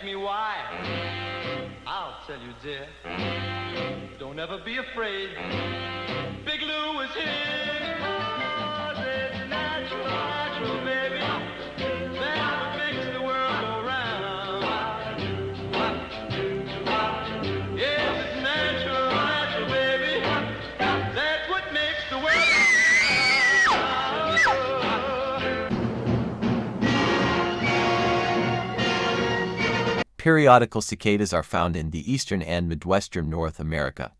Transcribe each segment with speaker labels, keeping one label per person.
Speaker 1: me why. I'll tell you, dear. Don't ever be afraid. Big Lou is here because it's natural, natural, baby. That's what makes the world go round. Yes, it's natural, natural, baby. That's what makes the world go round.
Speaker 2: Periodical cicadas are found in the eastern and midwestern North America.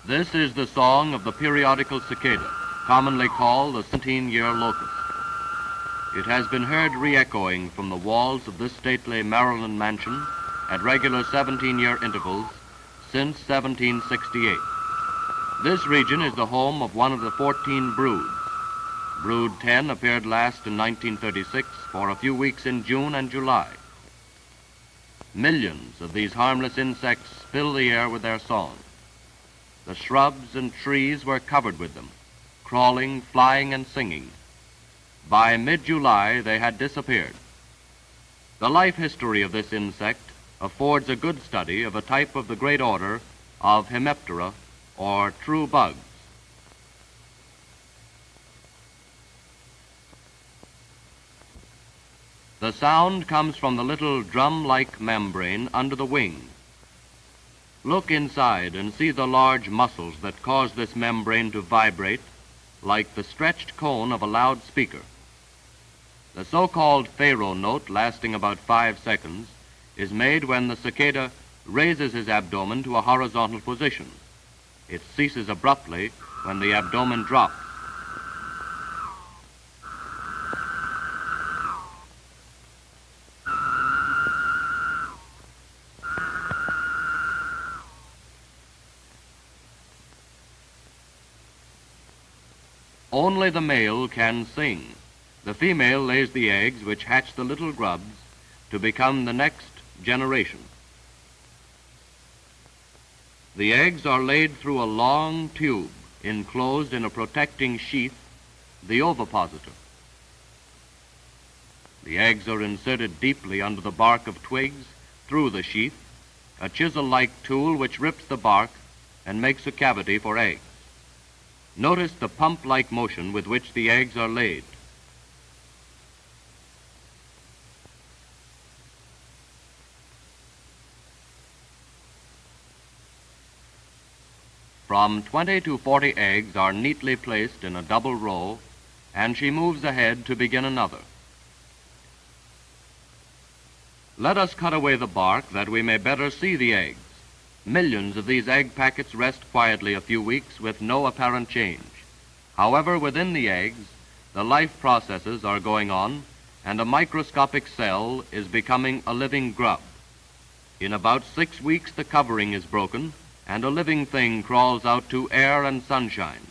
Speaker 3: This is the song of the periodical cicada, commonly called the 17-year locust. It has been heard re-echoing from the walls of this stately Maryland mansion at regular 17-year intervals since 1768. This region is the home of one of the 14 broods. Brood 10 appeared last in 1936 for a few weeks in June and July. Millions of these harmless insects fill the air with their song. The shrubs and trees were covered with them, crawling, flying, and singing. By mid-July, they had disappeared. The life history of this insect affords a good study of a type of the great order of Hemiptera, or true bugs. The sound comes from the little drum-like membrane under the wing. Look inside and see the large muscles that cause this membrane to vibrate like the stretched cone of a loudspeaker. The so-called Pharaoh note, lasting about 5 seconds, is made when the cicada raises his abdomen to a horizontal position. It ceases abruptly when the abdomen drops. Only the male can sing. The female lays the eggs which hatch the little grubs to become the next generation. The eggs are laid through a long tube enclosed in a protecting sheath, the ovipositor. The eggs are inserted deeply under the bark of twigs through the sheath, a chisel-like tool which rips the bark and makes a cavity for eggs. Notice the pump-like motion with which the eggs are laid. From 20 to 40 eggs are neatly placed in a double row, and she moves ahead to begin another. Let us cut away the bark that we may better see the eggs. Millions of these egg packets rest quietly a few weeks with no apparent change. However, within the eggs, the life processes are going on, and a microscopic cell is becoming a living grub. In about 6 weeks, the covering is broken, and a living thing crawls out to air and sunshine,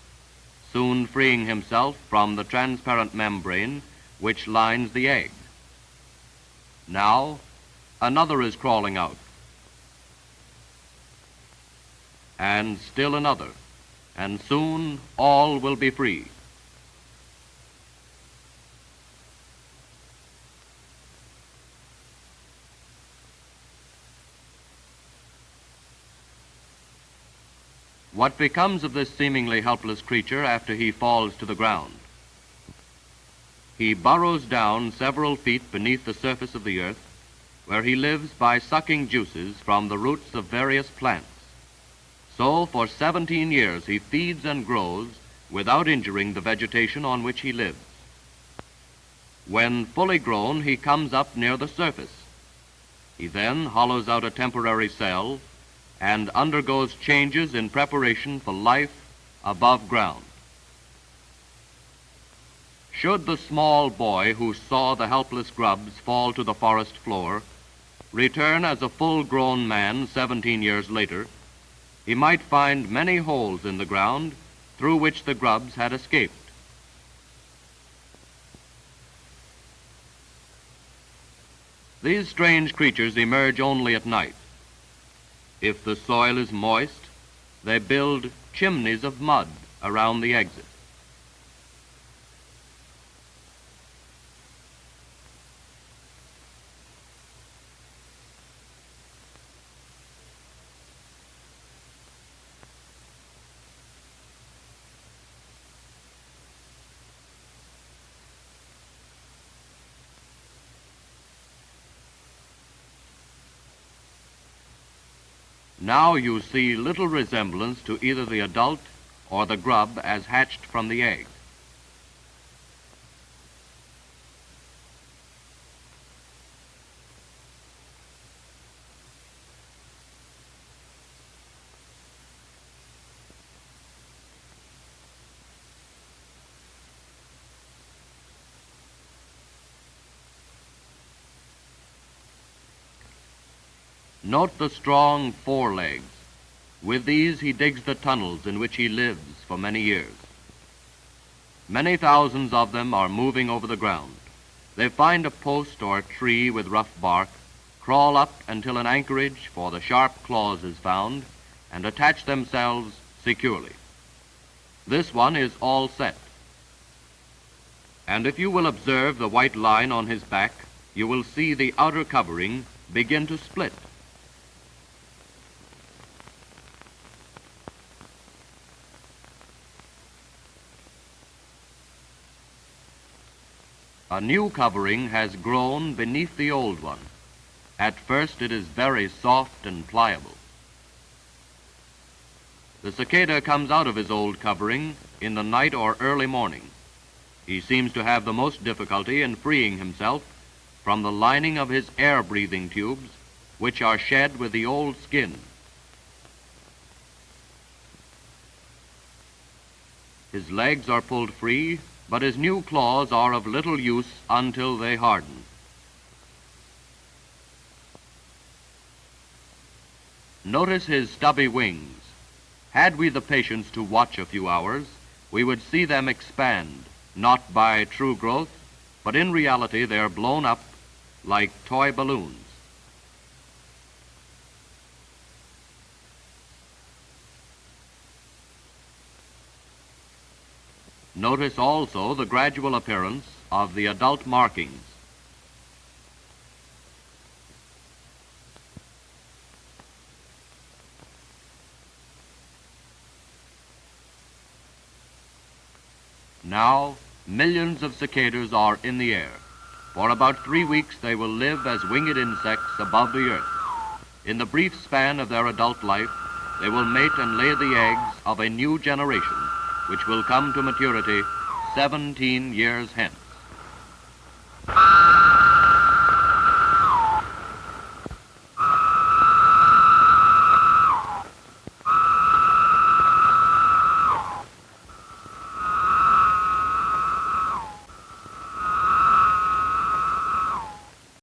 Speaker 3: soon freeing himself from the transparent membrane which lines the egg. Now, another is crawling out, and still another, and soon all will be free. What becomes of this seemingly helpless creature after he falls to the ground? He burrows down several feet beneath the surface of the earth, where he lives by sucking juices from the roots of various plants. So, for 17 years, he feeds and grows without injuring the vegetation on which he lives. When fully grown, he comes up near the surface. He then hollows out a temporary cell and undergoes changes in preparation for life above ground. Should the small boy who saw the helpless grubs fall to the forest floor return as a full-grown man 17 years later, he might find many holes in the ground through which the grubs had escaped. These strange creatures emerge only at night. If the soil is moist, they build chimneys of mud around the exit. Now you see little resemblance to either the adult or the grub as hatched from the egg. Note the strong forelegs. With these he digs the tunnels in which he lives for many years. Many thousands of them are moving over the ground. They find a post or tree with rough bark, crawl up until an anchorage for the sharp claws is found, and attach themselves securely. This one is all set. And if you will observe the white line on his back, you will see the outer covering begin to split. A new covering has grown beneath the old one. At first it is very soft and pliable. The cicada comes out of his old covering in the night or early morning. He seems to have the most difficulty in freeing himself from the lining of his air-breathing tubes, which are shed with the old skin. His legs are pulled free, but his new claws are of little use until they harden. Notice his stubby wings. Had we the patience to watch a few hours, we would see them expand, not by true growth, but in reality they're blown up like toy balloons. Notice also the gradual appearance of the adult markings. Now, millions of cicadas are in the air. For about 3 weeks they will live as winged insects above the earth. In the brief span of their adult life, they will mate and lay the eggs of a new generation, which will come to maturity 17 years hence.